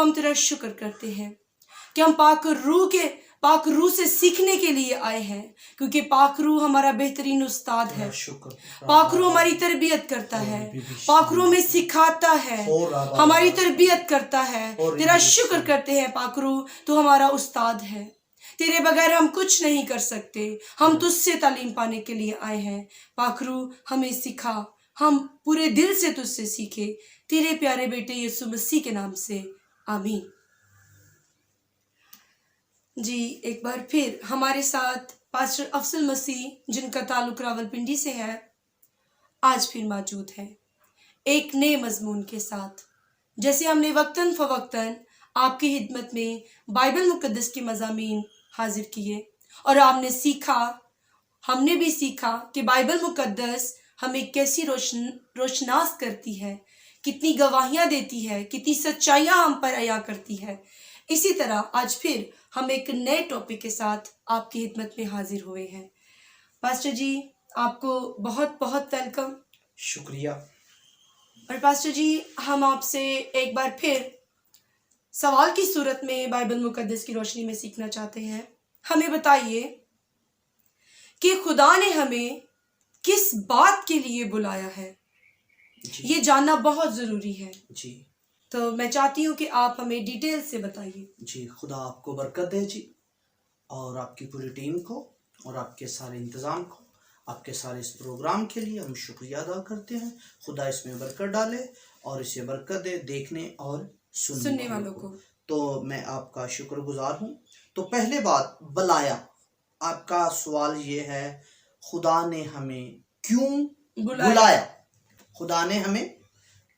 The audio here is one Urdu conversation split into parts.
ہم تیرا شکر کرتے ہیں کہ ہم پاک روح سے سیکھنے کے لیے آئے ہیں، کیونکہ پاک روح ہمارا بہترین استاد ہے۔ پاک روح ہماری تربیت کرتا ہے، پاک روح ہمیں سکھاتا ہے، ہماری تربیت کرتا ہے۔ تیرا شکر کرتے ہیں پاک روح، تو ہمارا استاد ہے، تیرے بغیر ہم کچھ نہیں کر سکتے، ہم تجھ سے تعلیم پانے کے لیے آئے ہیں۔ پاک روح ہمیں سکھا، ہم پورے دل سے تجھ سے سیکھے، تیرے پیارے بیٹے یسوع مسیح کے نام سے، آمین۔ جی ایک بار پھر ہمارے ساتھ پاسٹر افضل مسیح، جن کا تعلق راولپنڈی سے ہے، آج پھر موجود ہے ایک نئے مضمون کے ساتھ۔ جیسے ہم نے وقتاً فوقتاً آپ کی خدمت میں بائبل مقدس کے مضامین حاضر کیے، اور آپ نے سیکھا، ہم نے بھی سیکھا کہ بائبل مقدس ہمیں کیسی روشناس کرتی ہے، کتنی گواہیاں دیتی ہے، کتنی سچائیاں ہم پر عیاں کرتی ہے۔ اسی طرح آج پھر ہم ایک نئے ٹاپک کے ساتھ آپ کی خدمت میں حاضر ہوئے ہیں۔ پاسٹر جی آپ کو بہت بہت ویلکم، شکریہ۔ اور پاسٹر جی ہم آپ سے ایک بار پھر سوال کی صورت میں بائبل مقدس کی روشنی میں سیکھنا چاہتے ہیں۔ ہمیں بتائیے کہ خدا نے ہمیں کس بات کے لیے بلایا ہے؟ جی یہ جاننا بہت ضروری ہے، جی تو میں چاہتی ہوں کہ آپ ہمیں ڈیٹیل سے بتائیے۔ جی، خدا آپ کو برکت دے جی، اور آپ کی پوری ٹیم کو، اور آپ کے سارے انتظام کو، آپ کے سارے اس پروگرام کے لیے ہم شکریہ ادا کرتے ہیں۔ خدا اس میں برکت ڈالے اور اسے برکت دے دیکھنے اور سننے والوں کو۔ تو میں آپ کا شکر گزار ہوں۔ تو پہلے بات، بلایا۔ آپ کا سوال یہ ہے، خدا نے ہمیں کیوں بلایا؟ خدا نے ہمیں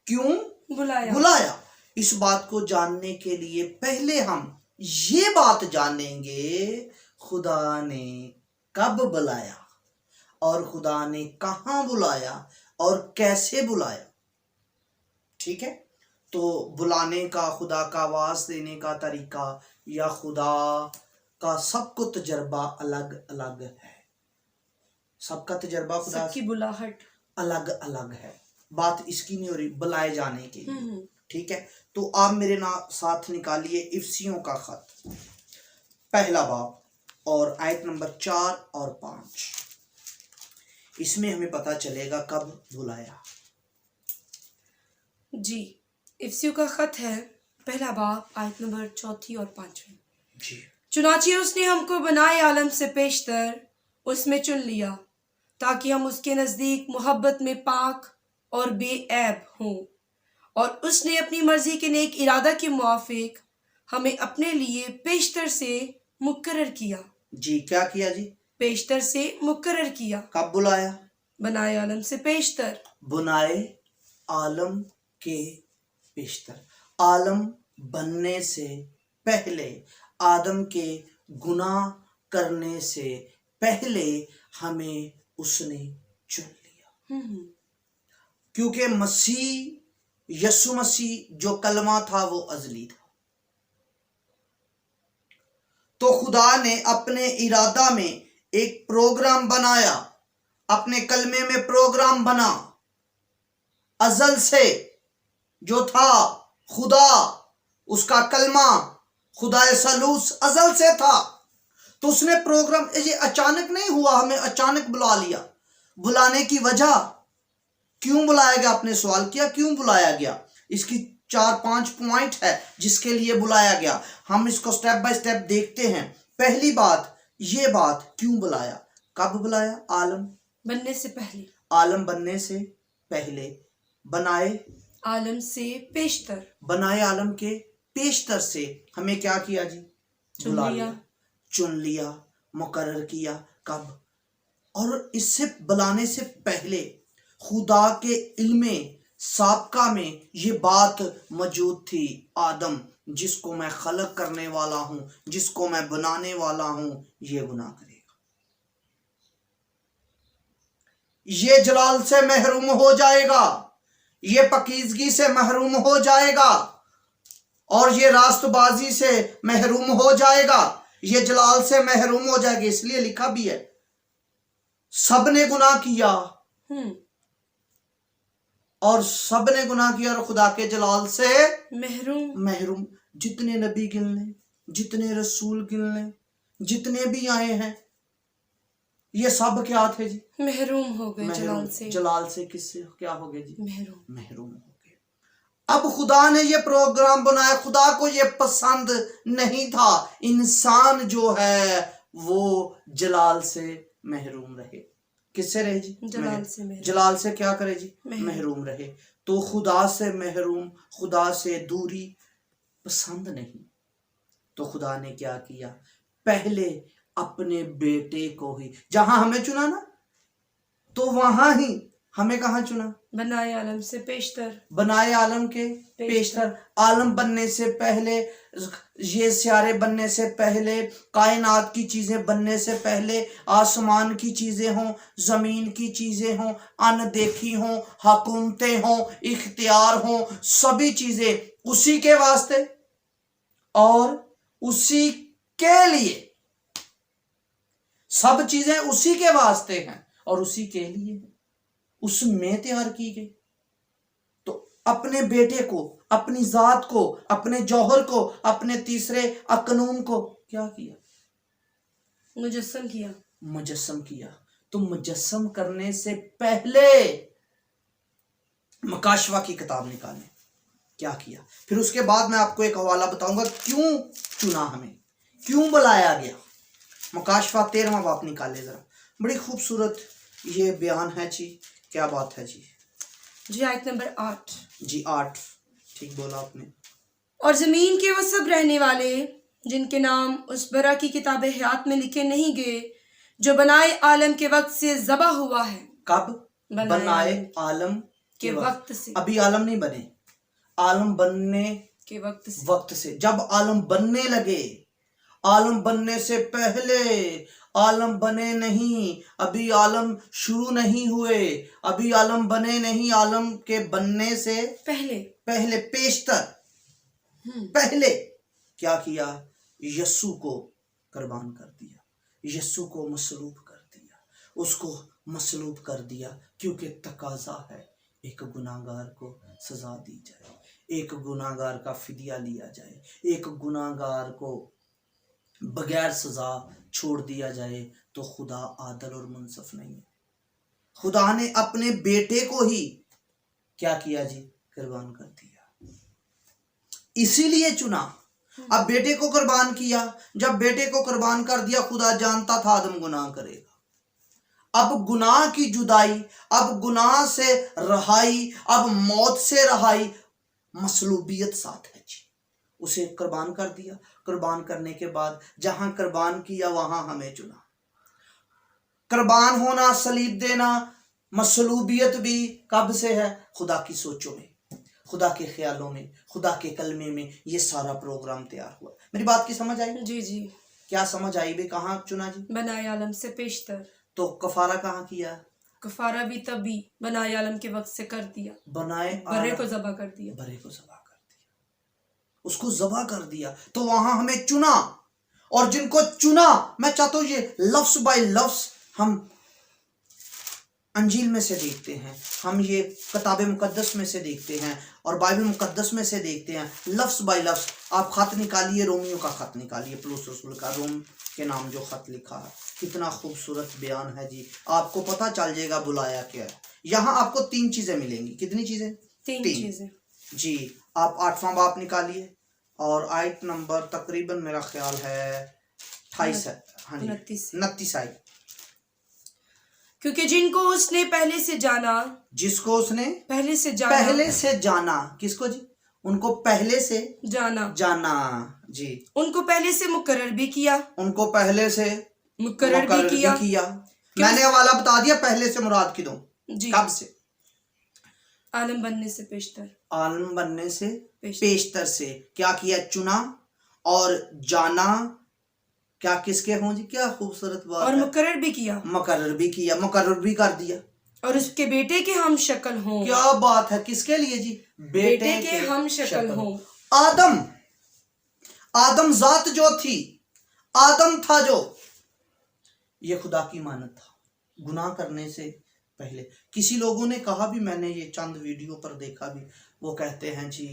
کیوں بلایا؟ اس بات کو جاننے کے لیے پہلے ہم یہ بات جانیں گے، خدا نے کب بلایا، اور خدا نے کہاں بلایا، اور کیسے بلایا۔ ٹھیک ہے؟ تو بلانے کا، خدا کا آواز دینے کا طریقہ، یا خدا کا سب کو تجربہ الگ الگ ہے۔ سب کا تجربہ خدا سب کی بلاہٹ الگ الگ ہے۔ بات اس کی نہیں ہو رہی بلائے جانے کے لیے۔ ٹھیک ہے؟ تو آپ میرے ساتھ نکالیے افسیوں کا خط، پہلا باب، اور آیت نمبر 4 اور 5۔ اس میں ہمیں پتہ چلے گا کب بلایا۔ جی افسیوں کا خط ہے، پہلا باب، آیت نمبر 4 اور 5۔ جی، چنانچہ اس نے ہم کو بنائے عالم سے پیشتر اس میں چن لیا، تاکہ ہم اس کے نزدیک محبت میں پاک اور بے عیب ہوں، اور اس نے اپنی مرضی کے نیک ارادہ کے موافق ہمیں اپنے لیے پیشتر سے مقرر کیا۔ جی کیا کیا جی؟ پیشتر سے مقرر کیا۔ کب بلایا؟ بنائے عالم سے پیشتر۔ بنائے عالم کے پیشتر۔ عالم بننے سے پہلے، آدم کے گناہ کرنے سے پہلے ہمیں اس نے چن لیا، کیونکہ یسوع مسیح جو کلمہ تھا وہ ازلی تھا۔ تو خدا نے اپنے ارادہ میں ایک پروگرام بنایا، اپنے کلمے میں پروگرام بنا، ازل سے جو تھا خدا، اس کا کلمہ خدا ثالوث ازل سے تھا۔ تو اس نے پروگرام، یہ اچانک نہیں ہوا، ہمیں اچانک بلا لیا۔ بلانے کی وجہ، کیوں بلایا گیا؟ آپ نے سوال کیا کیوں بلایا گیا؟ اس کی 4-5 پوائنٹ ہے جس کے لیے بلایا گیا۔ ہم اس کو سٹیپ بائی سٹیپ دیکھتے ہیں۔ پہلی بات، یہ بات کیوں بلایا، کب بلایا؟ عالم بننے سے پہلے، عالم بننے سے پہلے، بنائے عالم سے پیشتر، بنائے عالم کے پیشتر سے ہمیں کیا کیا جی؟ بلا لیا، چن لیا، مقرر کیا۔ کب؟ اور اس سے بلانے سے پہلے خدا کے علم سابقہ میں یہ بات موجود تھی، آدم جس کو میں خلق کرنے والا ہوں، جس کو میں بنانے والا ہوں، یہ گناہ کرے گا، یہ جلال سے محروم ہو جائے گا، یہ پاکیزگی سے محروم ہو جائے گا، اور یہ راست بازی سے محروم ہو جائے گا، یہ جلال سے محروم ہو جائے گا۔ اس لیے لکھا بھی ہے، سب نے گناہ کیا اور سب نے گناہ کیا اور خدا کے جلال سے محروم۔ جتنے نبی گن لیں، جتنے رسول گن لیں، جتنے بھی آئے ہیں، یہ سب کیا تھے جی؟ محروم ہو گئے جلال سے، جلال سے کس سے کیا ہو گئے جی؟ محروم ہو گئے۔ اب خدا نے یہ پروگرام بنایا، خدا کو یہ پسند نہیں تھا انسان جو ہے وہ جلال سے محروم رہے۔ کس سے رہے جی؟ جلال سے محروم۔ جلال سے کیا کرے جی؟ محروم رہے۔ تو خدا سے محروم، خدا سے دوری پسند نہیں، تو خدا نے کیا کیا؟ پہلے اپنے بیٹے کو ہی، جہاں ہمیں چنا نا تو وہاں ہی ہمیں کہاں چنا؟ بنائے عالم سے پیشتر، بنائے عالم کے پیشتر، عالم بننے سے پہلے، یہ سیارے بننے سے پہلے، کائنات کی چیزیں بننے سے پہلے، آسمان کی چیزیں ہوں، زمین کی چیزیں ہوں، ان دیکھی ہوں، حکومتیں ہوں، اختیار ہوں، سبھی چیزیں اسی کے واسطے اور اسی کے لیے، سب چیزیں اسی کے واسطے ہیں اور اسی کے لیے ہیں، اس میں تیار کی گئی۔ تو اپنے بیٹے کو، اپنی ذات کو، اپنے جوہر کو، اپنے تیسرے اکنوم کو کیا کیا؟ مجسم کیا۔ تو مجسم کرنے سے پہلے مکاشفہ کی کتاب نکالیں، کیا کیا؟ پھر اس کے بعد میں آپ کو ایک حوالہ بتاؤں گا کیوں چنا ہمیں، کیوں بلایا گیا۔ مکاشفہ 13واں باب نکالے ذرا، بڑی خوبصورت یہ بیان ہے جی، کیا بات ہے جی؟ جی آیت نمبر 8 جی 8، ٹھیک بولا آپ نے۔ اور زمین کے وہ سب رہنے والے جن کے نام اس برا کی کتاب حیات میں لکھے نہیں گئے، جو بنائے عالم کے وقت سے ذبح ہوا ہے۔ کب؟ بنائے عالم کے وقت سے، ابھی عالم نہیں بنے، عالم بننے کے وقت سے، جب عالم بننے لگے، عالم بننے سے پہلے عالم بنے نہیں، ابھی عالم شروع نہیں ہوئے، ابھی عالم بنے نہیں، عالم کے بننے سے پہلے پیشتر، پہلے کیا کیا؟ یسوع کو قربان کر دیا، یسوع کو مصلوب کر دیا، اس کو مصلوب کر دیا، کیونکہ تقاضا ہے ایک گناہگار کو سزا دی جائے، ایک گناہگار کا فدیہ لیا جائے، ایک گناہگار کو بغیر سزا چھوڑ دیا جائے۔ تو خدا عادل اور منصف نہیں ہے، خدا نے اپنے بیٹے کو ہی کیا کیا جی؟ قربان کر دیا، اسی لیے چنا۔ اب بیٹے کو قربان کیا، جب بیٹے کو قربان کر دیا، خدا جانتا تھا آدم گناہ کرے گا، اب گناہ کی جدائی، اب گناہ سے رہائی، اب موت سے رہائی، مصلوبیت ساتھ ہے جی، اسے قربان کر دیا۔ قربان کرنے کے بعد جہاں قربان کیا وہاں ہمیں چنا۔ قربان ہونا، صلیب دینا، مصلوبیت بھی کب سے ہے؟ خدا کی سوچوں میں، خدا کے خیالوں میں، خدا کے کلمے میں یہ سارا پروگرام تیار ہوا۔ میری بات کی سمجھ آئی؟ جی جی، کیا سمجھ آئی بھی؟ کہاں چنا جی؟ بنائے عالم سے پیشتر۔ تو کفارہ کہاں کیا؟ کفارہ بھی تبھی بنائے عالم کے وقت سے کر دیا، بنائے برے کو ذبح کر دیا، برے کو ذبح کر دیا، اس کو ذبح کر دیا۔ تو وہاں ہمیں چنا، اور جن کو چنا، میں چاہتا ہوں یہ لفظ بائی لفظ ہم انجیل میں سے دیکھتے ہیں، ہم یہ کتاب مقدس میں سے دیکھتے ہیں اور بائبل مقدس میں سے دیکھتے ہیں، لفظ بائی لفظ۔ آپ خط نکالیے، رومیوں کا خط نکالیے، پولس رسول کا روم کے نام جو خط لکھا ہے، کتنا خوبصورت بیان ہے جی، آپ کو پتہ چل جائے گا بلایا کیا ہے۔ یہاں آپ کو 3 چیزیں ملیں گی، کتنی چیزیں؟ 3 چیزیں جی۔ آپ 8واں باب نکالیے اور آیت نمبر تقریباً میرا خیال ہے 28 ہے، ہاں جی 29 آیت۔ کیونکہ جن کو اس نے پہلے سے جانا، جس کو اس نے پہلے سے جانا، کس کو جی؟ ان کو پہلے سے جانا جی، ان کو پہلے سے مقرر بھی کیا، ان کو پہلے سے مقرر بھی کیا۔ میں نے حوالہ بتا دیا، پہلے سے مراد کی دوں جی، کب سے؟ عالم بننے سے پیشتر، عالم بننے سے پیشتر سے کیا کیا؟ چنا اور جانا، کیا کس کے ہوں جی؟ کیا خوبصورت بات اور ہے، مقرر بھی کیا، مقرر بھی کر دیا، اور اس کے بیٹے کے ہم شکل ہوں۔ کیا بات ہے، کس کے لیے جی؟ بیٹے کے ہم شکل ہوں۔ آدم ذات جو تھی، آدم تھا جو، یہ خدا کی امانت تھا گناہ کرنے سے پہلے۔ کسی لوگوں نے کہا بھی، میں نے یہ چند ویڈیو پر دیکھا بھی، وہ کہتے ہیں جی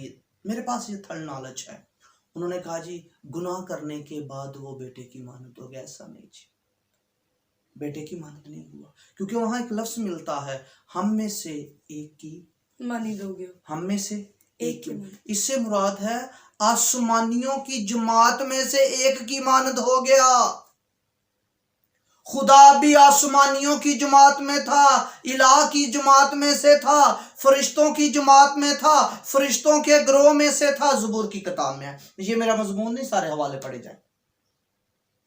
میرے پاس یہ تھرڈ نالج ہے، انہوں نے کہا جی گناہ کرنے کے بعد وہ بیٹے کی مانند ہو گیا. ایسا نہیں جی، بیٹے کی مانند نہیں ہوا، کیونکہ وہاں ایک لفظ ملتا ہے ہم میں سے ایک کی مانی دو گے، ہم میں سے ایک کی. مانند. اس سے مراد ہے آسمانیوں کی جماعت میں سے ایک کی مانند ہو گیا. خدا بھی آسمانیوں کی جماعت میں تھا، الہ کی جماعت میں سے تھا، فرشتوں کی جماعت میں تھا، فرشتوں کے گروہ میں سے تھا. زبور کی کتاب میں ہے، یہ میرا مضمون نہیں، سارے حوالے پڑھے جائیں.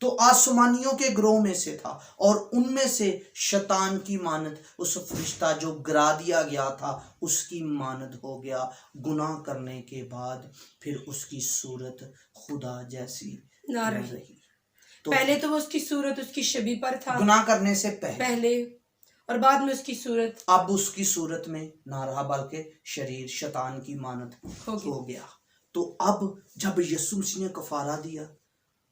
تو آسمانیوں کے گروہ میں سے تھا، اور ان میں سے شیطان کی مانند اس فرشتہ جو گرا دیا گیا تھا اس کی مانند ہو گیا. گناہ کرنے کے بعد پھر اس کی صورت خدا جیسی نہ نہ رہی. رہی. تو پہلے تو وہ اس کی صورت اس کی شبیہ پر تھا گناہ کرنے سے پہلے، اور بعد میں اس کی صورت اب اس کی صورت میں نہ رہا، بلکہ شریر شیطان کی مانند ہو گیا. تو اب جب یسوع مسیح نے کفارہ دیا،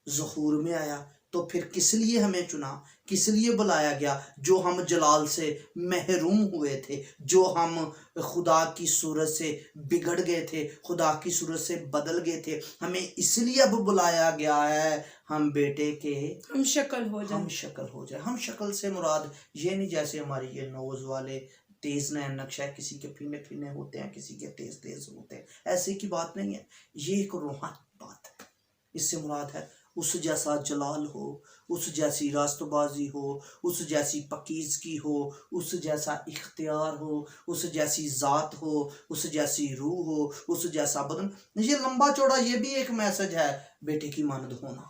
ظہور میں آیا، تو پھر کس لیے ہمیں چنا، کس لیے بلایا گیا؟ جو ہم جلال سے محروم ہوئے تھے، جو ہم خدا کی صورت سے بگڑ گئے تھے، خدا کی صورت سے بدل گئے تھے، ہمیں اس لیے اب بلایا گیا ہے ہم بیٹے کے ہم شکل ہو جائیں. ہم شکل ہو جائے. ہم شکل سے مراد یہ نہیں جیسے ہماری یہ نوز والے تیز نین نقشہ ہے، کسی کے پھینے پھینے ہوتے ہیں، کسی کے تیز تیز ہوتے ہیں، ایسے کی بات نہیں ہے. یہ ایک روحانی بات ہے. اس سے مراد ہے اس جیسا جلال ہو، اس جیسی راست بازی ہو، اس جیسی پاکیزگی ہو، اس جیسا اختیار ہو، اس جیسی ذات ہو، اس جیسی روح ہو، اس جیسا بدن. یہ لمبا چوڑا یہ بھی ایک میسج ہے بیٹے کی مانند ہونا.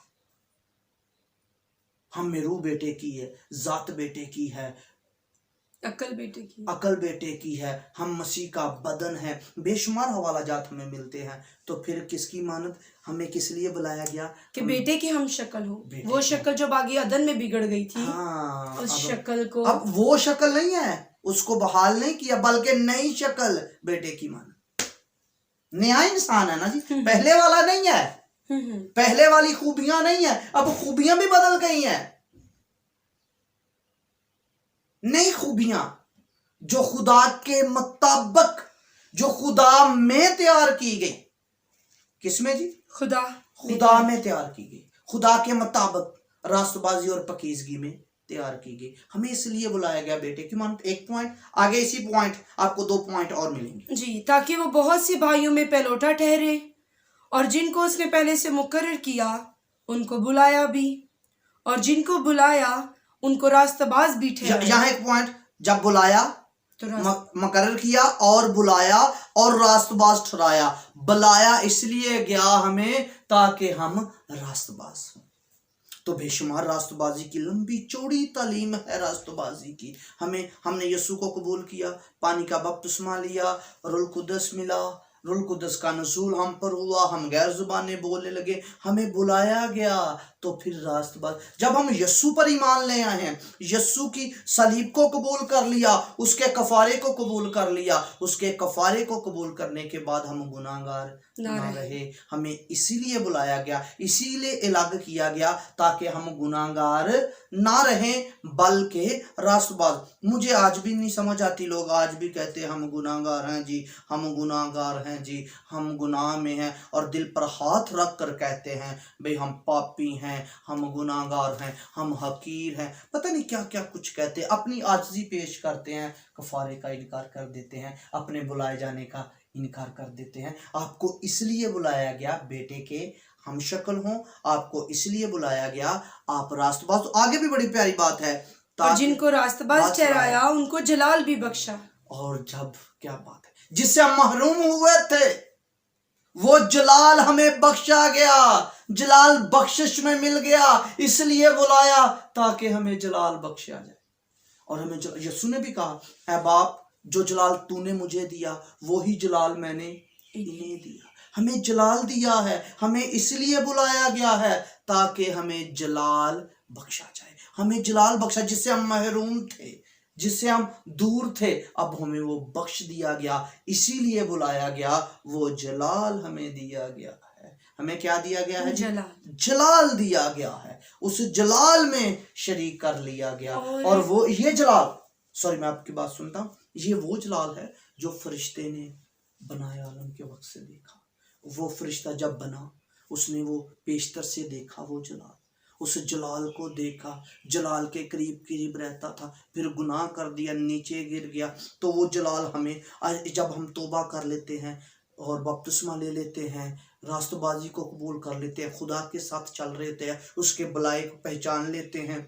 ہم میں روح بیٹے کی ہے، ذات بیٹے کی ہے، عقل بیٹے کی. عقل بیٹے کی ہے، ہم مسیح کا بدن ہے. بے شمار حوالہ جات ہمیں ملتے ہیں. تو پھر کس کی مانند ہمیں کس لیے بلایا گیا؟ کہ بیٹے کی ہم شکل ہو. بیٹے وہ کی. شکل جو باغی عدن میں بگڑ گئی تھی، ہاں، اس شکل کو اب وہ شکل نہیں ہے، اس کو بحال نہیں کیا، بلکہ نئی شکل بیٹے کی مانند. نیا انسان ہے نا جی، پہلے والا نہیں ہے، پہلے والی خوبیاں نہیں ہیں، اب خوبیاں بھی بدل گئی ہیں. نئی خوبیاں جو خدا کے مطابق، جو خدا میں تیار کی گئی. کس میں جی؟ خدا میں تیار کی گئی، خدا کے مطابق راست بازی اور پاکیزگی میں تیار کی گئی. ہمیں اس لیے بلایا گیا بیٹے کی مانند. ایک پوائنٹ آگے، اسی پوائنٹ آپ کو 2 پوائنٹ اور ملیں گے جی، تاکہ وہ بہت سی بھائیوں میں پہلوٹا ٹھہرے، اور جن کو اس نے پہلے سے مقرر کیا ان کو بلایا بھی، اور جن کو بلایا ان کو راست باز بھی ٹھہرایا. یہاں ایک پوائنٹ، جب بلایا، تو مقرر کیا اور بلایا اور راست باز ٹھہرایا. بلایا اس لیے گیا ہمیں تاکہ ہم راست باز ہوں. تو بے شمار راست بازی کی لمبی چوڑی تعلیم ہے راست بازی کی. ہم نے یسوع کو قبول کیا، پانی کا بپتسمہ لیا، روح القدس ملا، روح القدس کا نزول ہم پر ہوا، ہم غیر زبانیں بولنے لگے، ہمیں بلایا گیا. تو پھر راست باز، جب ہم یسوع پر ایمان لے آئے ہیں، یسوع کی صلیب کو قبول کر لیا، اس کے کفارے کو قبول کر لیا، اس کے کفارے کو قبول کرنے کے بعد ہم گناہگار نہ رہے. ہمیں اسی لیے بلایا گیا، اسی لیے الگ کیا گیا تاکہ ہم گناہگار نہ رہیں بلکہ راست باز. مجھے آج بھی نہیں سمجھ آتی، لوگ آج بھی کہتے ہیں ہم گناہگار ہیں جی، ہم گناہگار ہیں جی، ہم گناہ میں ہیں، اور دل پر ہاتھ رکھ کر کہتے ہیں بھئی ہم پاپی ہیں، ہم گناہگار ہیں، ہم حقیر ہیں، پتہ نہیں کیا کیا کچھ کہتے ہیں. اپنی عاجزی پیش کرتے ہیں، کفارے کا انکار کر دیتے ہیں، اپنے بلائے جانے کا انکار کر دیتے ہیں. آپ کو اس لیے بلایا گیا بیٹے کے ہم شکل ہوں، آپ کو اس لیے بلایا گیا آپ راست باز. تو آگے بھی بڑی پیاری بات ہے، اور جن کو راست باز ٹھہرایا ان کو جلال بھی بخشا. اور جب کیا بات ہے، جس سے ہم محروم ہوئے تھے وہ جلال ہمیں بخشا گیا، جلال بخشش میں مل گیا. اس لیے بلایا تاکہ ہمیں جلال بخشا جائے. اور ہمیں یسوع نے بھی کہا اے باپ جو جلال تو نے مجھے دیا وہی جلال میں نے انہیں دیا. ہمیں جلال دیا ہے، ہمیں اس لیے بلایا گیا ہے تاکہ ہمیں جلال بخشا جائے. ہمیں جلال بخشا، جس سے ہم محروم تھے، جس سے ہم دور تھے، اب ہمیں وہ بخش دیا گیا. اسی لیے بلایا گیا، وہ جلال ہمیں دیا گیا ہے. ہمیں کیا دیا گیا ہے؟ جلال دیا گیا ہے. اس جلال میں شریک کر لیا گیا. اور وہ یہ جلال، سوری میں آپ کی بات سنتا ہوں، یہ وہ جلال ہے جو فرشتے نے بنایا عالم کے وقت سے دیکھا. وہ فرشتہ جب بنا اس نے وہ پیشتر سے دیکھا وہ جلال، اس جلال کو دیکھا، جلال کے قریب قریب رہتا تھا، پھر گناہ کر دیا، نیچے گر گیا۔ تو وہ جلال ہمیں جب ہم توبہ کر لیتے ہیں اور بپتسمہ لے لیتے ہیں، راست بازی کو قبول کر لیتے ہیں، خدا کے ساتھ چل رہے ہوتے ہیں، اس کے بلائی کو پہچان لیتے ہیں،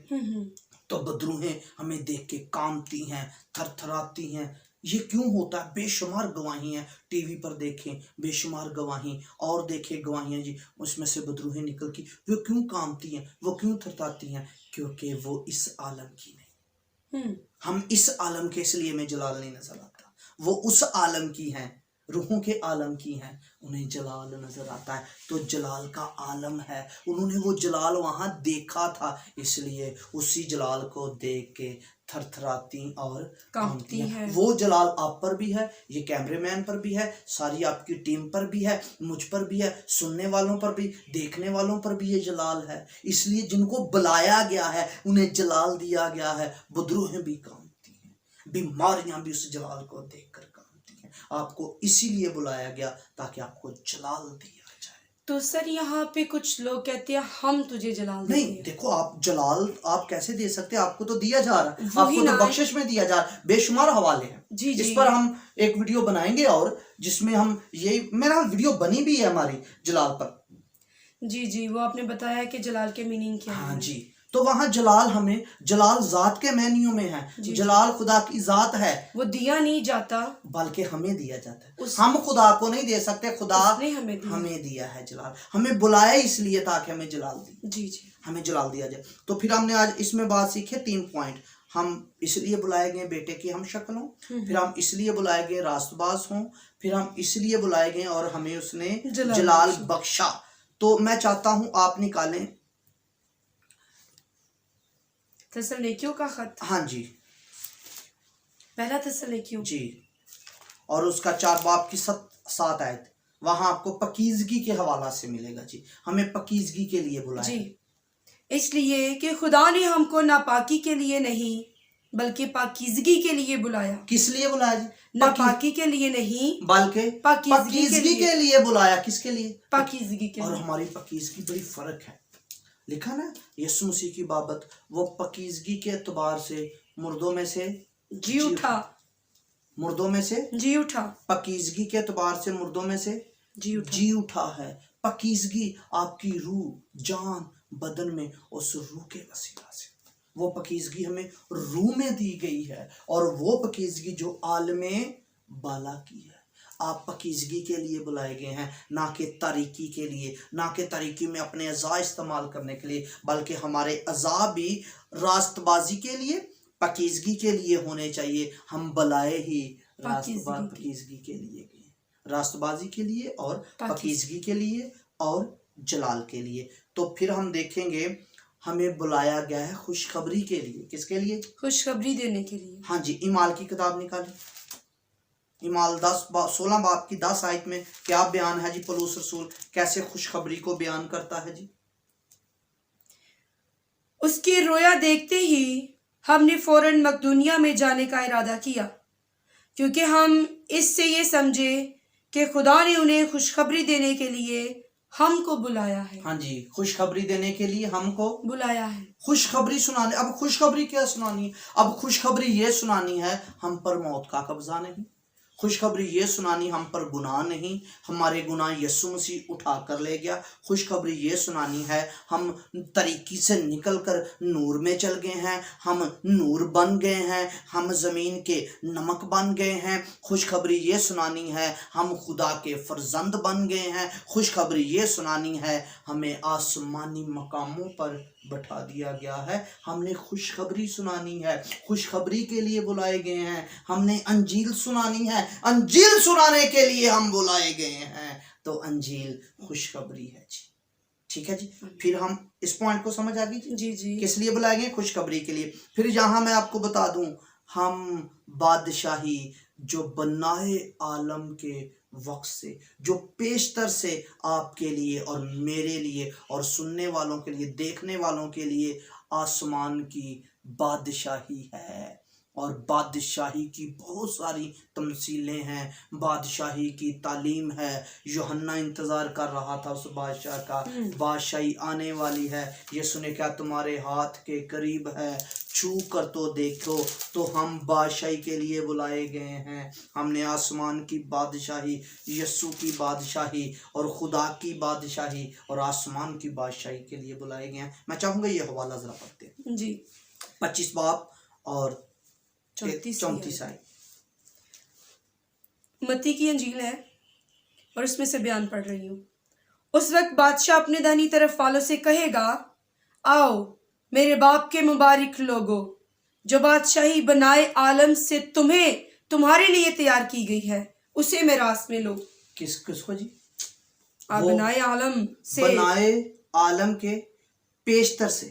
تو بدروہیں ہمیں دیکھ کے کانپتی ہیں، تھر تھراتی ہیں۔ یہ کیوں ہوتا ہے؟ بے شمار گواہی ہیں، ٹی وی پر دیکھیں، بے شمار گواہی اور دیکھیں گواہیاں جی، اس میں سے بدروہیں نکل کی، وہ کیوں کانپتی ہیں، وہ کیوں تھرتاتی ہیں؟ کیونکہ وہ اس عالم کی نہیں۔ ہم اس عالم کے، اس لیے میں جلال نہیں نظر آتا، وہ اس عالم کی ہیں، روحوں کے عالم کی ہیں، انہیں جلال نظر آتا ہے۔ تو جلال کا عالم ہے، انہوں نے وہ جلال وہاں دیکھا تھا، اس لیے اسی جلال کو دیکھ کے تھر تھراتی اور کانپتی ہیں۔ وہ جلال آپ پر بھی ہے، یہ کیمرے مین پر بھی ہے، ساری آپ کی ٹیم پر بھی ہے، مجھ پر بھی ہے، سننے والوں پر بھی، دیکھنے والوں پر بھی یہ جلال ہے۔ اس لیے جن کو بلایا گیا ہے انہیں جلال دیا گیا ہے۔ بدروہیں بھی کانپتی ہیں، بیماریاں بھی اس جلال کو دیکھ کر کانپتی ہیں۔ آپ کو اسی لیے بلایا گیا تاکہ آپ کو جلال دیا جائے۔ تو سر یہاں پہ کچھ لوگ کہتے ہیں ہم تجھے جلال دیتے ہیں۔ نہیں، دیکھو آپ جلال آپ کیسے دے سکتے ہیں؟ آپ کو تو دیا جا رہا ہے، آپ وہی کو تو نا، بخشش میں دیا جا رہا ہے، بے شمار حوالے ہیں۔ جی جی اس پر ہم ایک ویڈیو بنائیں گے، اور جس میں ہم یہ میرا ویڈیو بنی بھی ہے ہماری جلال پر۔ جی جی، وہ آپ نے بتایا کہ جلال کے میننگ کیا ہاں ہے۔ جی، تو وہاں جلال ہمیں، جلال ذات کے معنیوں میں ہے، جی جلال خدا کی ذات ہے، وہ دیا نہیں جاتا، بلکہ ہمیں دیا جاتا ہے۔ ہم خدا کو نہیں دے سکتے، خدا اس نے ہمیں دیا۔ ہمیں دیا ہے جلال، ہمیں بلایا اس لیے تاکہ ہمیں جلال دی، جی جی، ہمیں جلال دیا جائے۔ تو پھر ہم نے آج اس میں بات سیکھے 3 پوائنٹ۔ ہم اس لیے بلائے گئے بیٹے کی ہم شکل ہوں، پھر ہم اس لیے بلائے گئے راست باز ہوں، پھر ہم اس لیے بلائے گئے اور ہمیں اس نے جلال بخشا۔ تو میں چاہتا ہوں آپ نکالیں تسلنیکیوں کا خط، ہاں جی پہلا تسلنیکیوں جی، اور اس کا 4 باب کی 7 آیت، وہاں آپ کو پاکیزگی کے حوالہ سے ملے گا جی، ہمیں پاکیزگی کے لیے بلایا۔ جی، اس لیے کہ خدا نے ہم کو ناپاکی کے لیے نہیں بلکہ پاکیزگی کے لیے بلایا۔ کس لیے بلایا جی؟ ناپاکی کے لیے نہیں بلکہ پاکیزگی کے لیے بلایا۔ کس کے لیے؟ پاکیزگی کے اور لیے۔ ہماری پاکیزگی بڑی فرق ہے، لکھا نا یسوع مسیح کی بابت، وہ پاکیزگی کے اعتبار سے مردوں میں سے جی اٹھا، مردوں میں سے جی اٹھا، پاکیزگی کے اعتبار سے مردوں میں سے جی اٹھا، جی اٹھا ہے۔ پاکیزگی آپ کی روح، جان، بدن میں اس روح کے وسیلہ سے، وہ پاکیزگی ہمیں روح میں دی گئی ہے، اور وہ پاکیزگی جو عالم بالا کی ہے۔ آپ پاکیزگی کے لیے بلائے گئے ہیں، نہ کہ تاریکی کے لیے، نہ کہ تاریکی میں اپنے اعضاء استعمال کرنے کے لیے، بلکہ ہمارے اعضاء بھی راست بازی کے لیے، پاکیزگی کے لیے ہونے چاہیے۔ ہم بلائے ہی پاکیزگی کے لیے گئے، راست بازی کے لیے اور پاکیزگی کے لیے اور جلال کے لیے۔ تو پھر ہم دیکھیں گے ہمیں بلایا گیا ہے خوشخبری کے لیے۔ کس کے لیے؟ خوشخبری دینے کے لیے۔ ہاں جی، اعمال کی کتاب نکالی، اعمال 16 باب کی 10 آیت میں کیا بیان ہے جی؟ پولس رسول کیسے خوشخبری کو بیان کرتا ہے جی؟ اس کی رویا دیکھتے ہی ہم نے فوراً مقدونیہ میں جانے کا ارادہ کیا، کیونکہ ہم اس سے یہ سمجھے کہ خدا نے انہیں خوشخبری دینے کے لیے ہم کو بلایا ہے۔ ہاں جی، خوشخبری دینے کے لیے ہم کو بلایا ہے، خوشخبری سنانے۔ اب خوشخبری کیا سنانی ہے؟ اب خوشخبری یہ سنانی ہے ہم پر موت کا قبضہ نہیں، خوشخبری یہ سنانی ہم پر گناہ نہیں، ہمارے گناہ یسوع مسیح اٹھا کر لے گیا۔ خوشخبری یہ سنانی ہے ہم طریقی سے نکل کر نور میں چل گئے ہیں، ہم نور بن گئے ہیں، ہم زمین کے نمک بن گئے ہیں۔ خوشخبری یہ سنانی ہے ہم خدا کے فرزند بن گئے ہیں۔ خوشخبری یہ سنانی ہے ہمیں آسمانی مقاموں پر بٹھا دیا گیا ہے۔ ہم نے خوشخبری سنانی ہے، خوشخبری کے لیے بلائے گئے ہیں۔ ہم نے انجیل سنانی ہے، انجیل سنانے کے لیے ہم بلائے گئے ہیں۔ تو انجیل خوشخبری ہے جی، ٹھیک ہے جی۔ پھر ہم اس پوائنٹ کو سمجھ آگئی جی؟ جی جی، کس لیے بلائے گئے؟ خوشخبری کے لیے۔ پھر یہاں میں آپ کو بتا دوں، ہم بادشاہی جو بنائے عالم کے وقت سے، جو پیشتر سے آپ کے لیے اور میرے لیے اور سننے والوں کے لیے، دیکھنے والوں کے لیے آسمان کی بادشاہی ہے، اور بادشاہی کی بہت ساری تمثیلیں ہیں، بادشاہی کی تعلیم ہے۔ یوحنا انتظار کر رہا تھا اس بادشاہ کا، بادشاہی آنے والی ہے، یسوع نے کہا تمہارے ہاتھ کے قریب ہے، چھو کر تو دیکھو۔ تو ہم بادشاہی کے لیے بلائے گئے ہیں، ہم نے آسمان کی بادشاہی، یسوع کی بادشاہی اور خدا کی بادشاہی اور آسمان کی بادشاہی کے لیے بلائے گئے ہیں۔ میں چاہوں گا یہ حوالہ ذرا پڑھتے ہیں، جی 25 باب اور 34 34 آئے۔ متی کی انجیل ہے اور اس میں سے بیان پڑھ رہی ہوں۔ اس وقت بادشاہ اپنے دانی طرف والوں سے کہے گا، آؤ میرے باپ کے مبارک لوگو، جو بادشاہی بنائے عالم سے تمہارے لیے تیار کی گئی ہے، اسے میراث میں لو۔ کس کو جی؟ آپ وہ بنائے عالم سے بنائے عالم کے پیشتر سے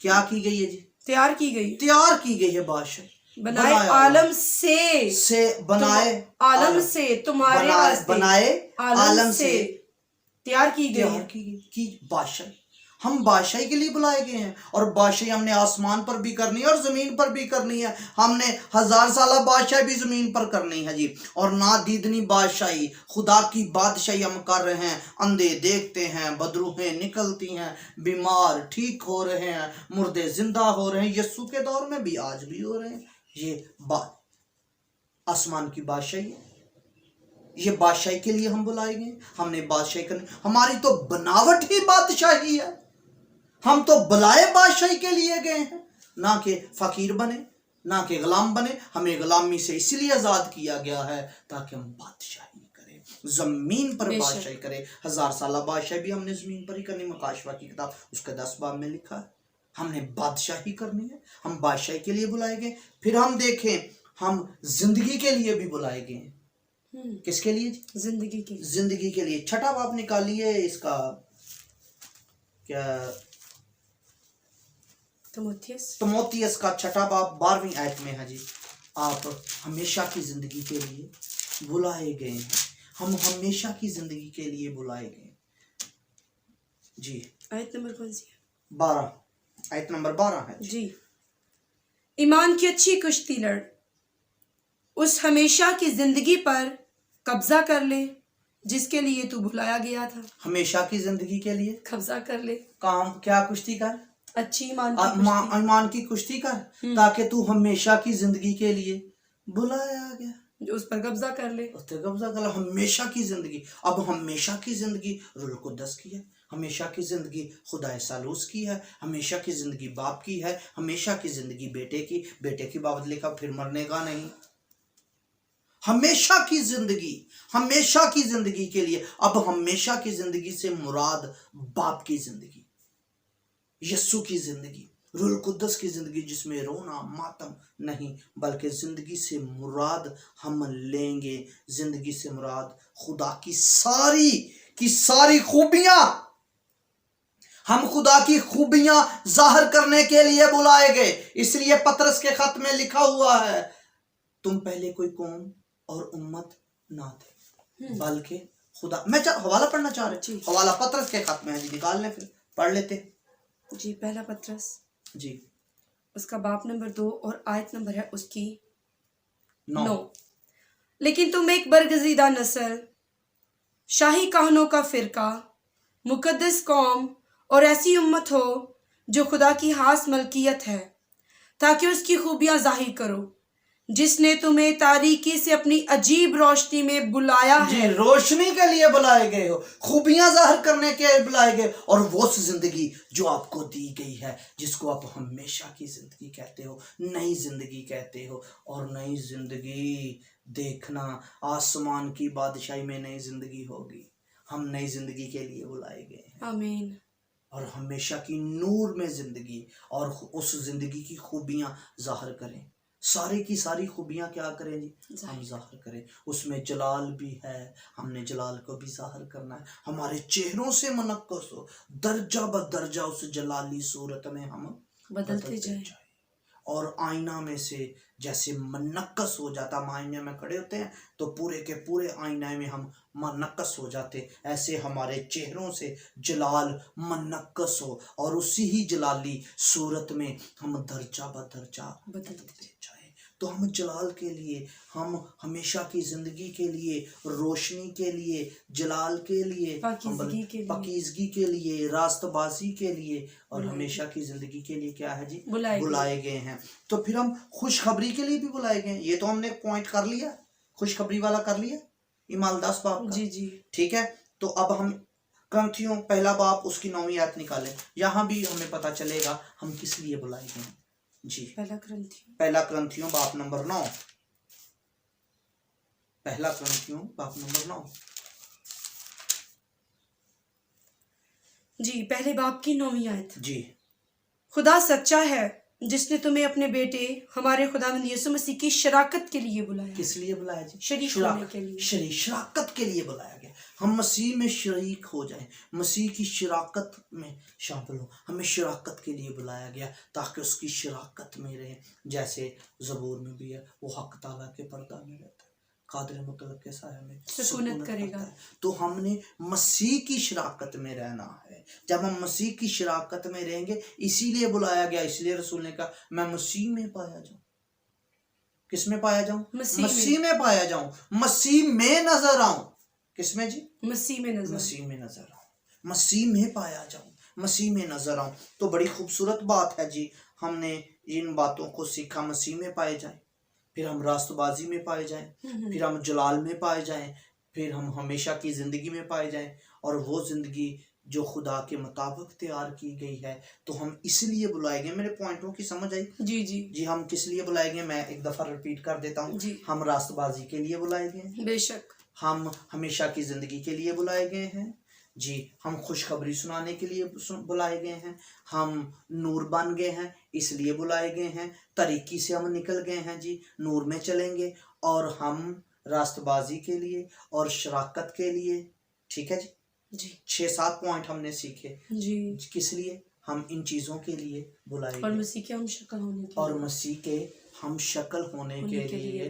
کیا کی گئی ہے جی؟ تیار کی گئی، تیار کی گئی ہے بادشاہی۔ بنائے عالم سے بنائے عالم سے تمہارے واسطے، بنائے عالم سے تیار کی گئی تیار ہے۔ کی گئی کی بادشاہی۔ ہم بادشاہی کے لیے بلائے گئے ہیں، اور بادشاہی ہم نے آسمان پر بھی کرنی ہے اور زمین پر بھی کرنی ہے۔ ہم نے 1000 سالہ بادشاہی بھی زمین پر کرنی ہے جی، اور نادیدنی بادشاہی، خدا کی بادشاہی ہم کر رہے ہیں۔ اندھے دیکھتے ہیں، بدروہیں نکلتی ہیں، بیمار ٹھیک ہو رہے ہیں، مردے زندہ ہو رہے ہیں، یسوع کے دور میں بھی آج بھی ہو رہے ہیں۔ یہ آسمان کی بادشاہی ہے، یہ بادشاہی کے لیے ہم بلائے گئے، ہم نے بادشاہی کرنی۔ ہماری تو بناوٹ ہی بادشاہی ہے، ہم تو بلائے بادشاہی کے لیے گئے ہیں، نہ کہ فقیر بنے، نہ کہ غلام بنے۔ ہمیں غلامی سے اس لیے آزاد کیا گیا ہے تاکہ ہم بادشاہی کریں، زمین پر بادشاہی کریں۔ 1000 سالہ بادشاہی بھی ہم نے زمین پر ہی کرنی۔ مکاشفہ کی کتاب اس کے 10 باب میں لکھا ہے ہم نے بادشاہی کرنی ہے، ہم بادشاہی کے لیے بلائے گئے۔ پھر ہم دیکھیں، ہم زندگی کے لیے بھی بلائے گئے ہیں۔ کس کے لیے؟ زندگی کے لیے۔ زندگی کے لیے۔ چھٹا باب نکالیے اس کا، کیا تموتھیس کا چھٹا باب 12ویں آیت میں ہے جی، آپ ہمیشہ کی زندگی کے لیے بلائے گئے ہیں، ہم ہمیشہ کی زندگی کے لیے بلائے گئے ہیں جی۔ آیت نمبر کون سی ہے؟ 12، آیت نمبر 12 ہے جی۔ ایمان کی اچھی کشتی لڑ، اس ہمیشہ کی زندگی پر قبضہ کر لے جس کے لیے تو بلایا گیا تھا۔ ہمیشہ کی زندگی کے لیے قبضہ کر لے، کام کیا کشتی کر؟ اچھی ایمان کی کشتی کر، تاکہ تو ہمیشہ کی زندگی کے لیے بلایا گیا، جو اس پر قبضہ کر لے۔ اس پر قبضہ کر لے، ہمیشہ کی زندگی۔ اب ہمیشہ کی زندگی روح القدس کی ہے، ہمیشہ کی زندگی خدا ثالوث کی ہے، ہمیشہ کی زندگی باپ کی ہے، ہمیشہ کی زندگی بیٹے کی بابت لکھا پھر مرنے کا نہیں۔ ہمیشہ کی زندگی، ہمیشہ کی زندگی کے لیے۔ اب ہمیشہ کی زندگی سے مراد باپ کی زندگی، یسوع کی زندگی، روح القدس کی زندگی، جس میں رونا ماتم نہیں، بلکہ زندگی سے مراد ہم لیں گے، زندگی سے مراد خدا کی ساری خوبیاں۔ ہم خدا کی خوبیاں ظاہر کرنے کے لیے بلائے گئے۔ اس لیے پطرس کے خط میں لکھا ہوا ہے، تم پہلے کوئی قوم اور امت نہ تھے بلکہ خدا۔ میں حوالہ پڑھنا چاہ رہے، حوالہ پطرس کے خط میں ہے جی، نکال لیں پھر پڑھ لیتے جی۔ پہلا پطرس جی، اس کا باب نمبر 2 اور آیت نمبر ہے اس کی 9۔ 9۔ لیکن تم ایک برگزیدہ نسل، شاہی کہنوں کا فرقہ، مقدس قوم اور ایسی امت ہو جو خدا کی خاص ملکیت ہے، تاکہ اس کی خوبیاں ظاہر کرو، جس نے تمہیں تاریکی سے اپنی عجیب روشنی میں بلایا ہے۔ جی، روشنی کے لیے بلائے گئے ہو، خوبیاں ظاہر کرنے کے لیے بلائے گئے، اور وہ زندگی جو آپ کو دی گئی ہے، جس کو آپ ہمیشہ کی زندگی کہتے ہو، نئی زندگی کہتے ہو۔ اور نئی زندگی دیکھنا، آسمان کی بادشاہی میں نئی زندگی ہوگی۔ ہم نئی زندگی کے لیے بلائے گئے ہیں، آمین۔ اور ہمیشہ کی نور میں زندگی، اور اس زندگی کی خوبیاں ظاہر کریں، ساری کی ساری خوبیاں کیا کریں جی؟ ہم ظاہر کریں۔ اس میں جلال بھی ہے، ہم نے جلال کو بھی ظاہر کرنا ہے، ہمارے چہروں سے منقش ہو، درجہ بدرجہ اس جلالی صورت میں ہم بدلتے جائیں۔ اور آئینہ میں سے جیسے منقش ہو جاتا، ہم آئینے میں کھڑے ہوتے ہیں تو پورے کے پورے آئینہ میں ہم منقش ہو جاتے، ایسے ہمارے چہروں سے جلال منقش ہو، اور اسی ہی جلالی صورت میں ہم درجہ بدرجہ بدلتے جائیں۔ تو ہم جلال کے لیے، ہم ہمیشہ کی زندگی کے لیے، روشنی کے لیے، جلال کے لیے، پاکیزگی کے لیے، راست بازی کے لیے اور ہمیشہ کی زندگی کے لیے کیا ہے جی؟ بلائے گئے ہیں۔ تو پھر ہم خوشخبری کے لیے بھی بلائے گئے ہیں۔ یہ تو ہم نے پوائنٹ کر لیا، خوشخبری والا کر لیا، ایمال 10 باب کا، جی ٹھیک ہے۔ تو اب ہم کرنتھیوں پہلا باب اس کی 9ویں آیت نکالیں، یہاں بھی ہمیں پتہ چلے گا ہم کس لیے بلائے گئے ہیں جی۔ پہلا کرنتھیوں باب نمبر 9، پہلا کرنتھیوں باب نمبر 9 جی، پہلے باب کی 9ویں آیت۔ جی۔ خدا سچا ہے جس نے تمہیں اپنے بیٹے ہمارے خداوند یسوع مسیح کی شراکت کے لیے بلایا۔ کس لیے بلایا جی؟ شریک ہونے کے لیے، شراکت کے لیے بلایا گیا۔ ہم مسیح میں شریک ہو جائیں، مسیح کی شراکت میں شامل ہو۔ ہمیں شراکت کے لیے بلایا گیا تاکہ اس کی شراکت میں رہیں، جیسے زبور میں بھی ہے، وہ حق تعالیٰ کے پردہ میں رہتا ہے، قادر مطلق کے سایہ میں سکونت کرے گا۔ تو ہم نے مسیح کی شراکت میں رہنا ہے۔ جب ہم مسیح کی شراکت میں رہیں گے، اسی لیے بلایا گیا، اس لیے رسول نے کہا میں مسیح میں پایا جاؤں۔ کس میں پایا جاؤں؟ مسیح میں پایا جاؤں، مسیح میں نظر آؤں۔ کس میں جی؟ مسیح میں نظر آؤں، مسیح میں پایا جاؤں، مسیح میں نظر آؤں۔ تو بڑی خوبصورت بات ہے جی، ہم نے ان باتوں کو سیکھا، مسیح میں پائے جائیں، پھر ہم راست بازی میں پائے جائیں، پھر ہم جلال میں پائے جائیں، پھر ہم ہمیشہ کی زندگی میں پائے جائیں، اور وہ زندگی جو خدا کے مطابق تیار کی گئی ہے۔ تو ہم اس لیے بلائے گئے، میرے پوائنٹوں کی سمجھ آئی؟ جی ہم کس لیے بلائے گئے، میں ایک دفعہ ریپیٹ کر دیتا ہوں۔ ہم راست بازی کے لیے بلائے گئے ہیں، بے شک۔ ہم ہمیشہ کی زندگی کے لیے بلائے گئے ہیں جی، ہم خوشخبری سنانے کے لیے بلائے گئے ہیں، ہم نور بن گئے ہیں اس لیے بلائے گئے ہیں، طریقی سے ہم نکل گئے ہیں جی، نور میں چلیں گے، اور ہم راست بازی کے لیے اور شراکت کے لیے، ٹھیک ہے جی۔ 6-7 پوائنٹ ہم نے سیکھے جی، کس لیے ہم ان چیزوں کے لیے بلائے گئے، اور مسیح کے ہم شکل ہونے کے، اور مسیح کے ہم شکل ہونے کے لیے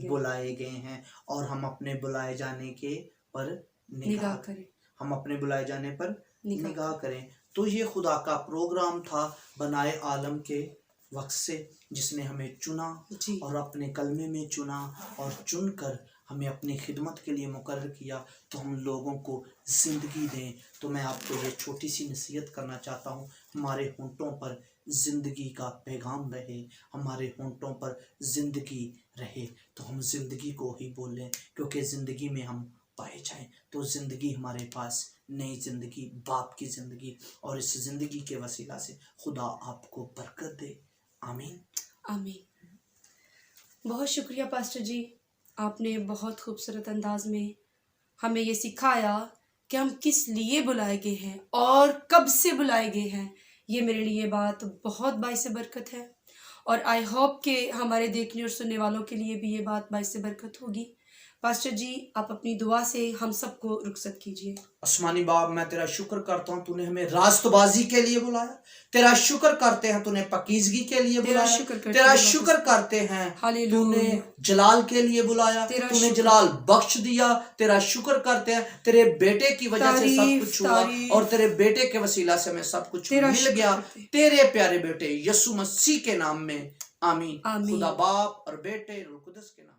بلائے گئے ہیں، اور ہم اپنے بلائے جانے کے پر نگاہ کریں، ہم اپنے بلائے جانے پر نگاہ کریں۔ تو یہ خدا کا پروگرام تھا بنائے عالم کے وقت سے، جس نے ہمیں چنا اور اپنے کلمے میں چنا، اور چن کر ہمیں اپنی خدمت کے لیے مقرر کیا، تو ہم لوگوں کو زندگی دیں۔ تو میں آپ کو یہ چھوٹی سی نصیحت کرنا چاہتا ہوں، ہمارے ہونٹوں پر زندگی کا پیغام رہے، ہمارے ہونٹوں پر زندگی رہے، تو ہم زندگی کو ہی بولیں، کیونکہ زندگی میں ہم پائے جائیں۔ تو زندگی ہمارے پاس، نئی زندگی، باپ کی زندگی، اور اس زندگی کے وسیلہ سے خدا آپ کو برکت دے، آمین آمین۔ بہت شکریہ پاسٹر جی، آپ نے بہت خوبصورت انداز میں ہمیں یہ سکھایا کہ ہم کس لیے بلائے گئے ہیں اور کب سے بلائے گئے ہیں۔ یہ میرے لیے بات بہت باعث برکت ہے، اور آئی ہوپ کہ ہمارے دیکھنے اور سننے والوں کے لیے بھی یہ بات باعث برکت ہوگی۔ پاسٹر جی، آپ اپنی دعا سے ہم سب کو رخصت کیجیے۔ آسمانی باپ، میں تیرا شکر کرتا ہوں، تو نے ہمیں راست بازی کے لیے بلایا، تیرا شکر کرتے ہیں تو نے پاکیزگی کے لیے بلایا، تیرا شکر کرتے ہیں تو نے جلال کے لیے بلایا، تو نے جلال بخش دیا، تیرا شکر کرتے ہیں تیرے بیٹے کی وجہ سے سب کچھ ہوا، اور تیرے بیٹے کے وسیلہ سے ہمیں سب کچھ مل گیا، تیرے پیارے بیٹے یسوع مسیح کے نام میں، آمین۔ خدا باپ اور بیٹے اور قدس کے نام سے۔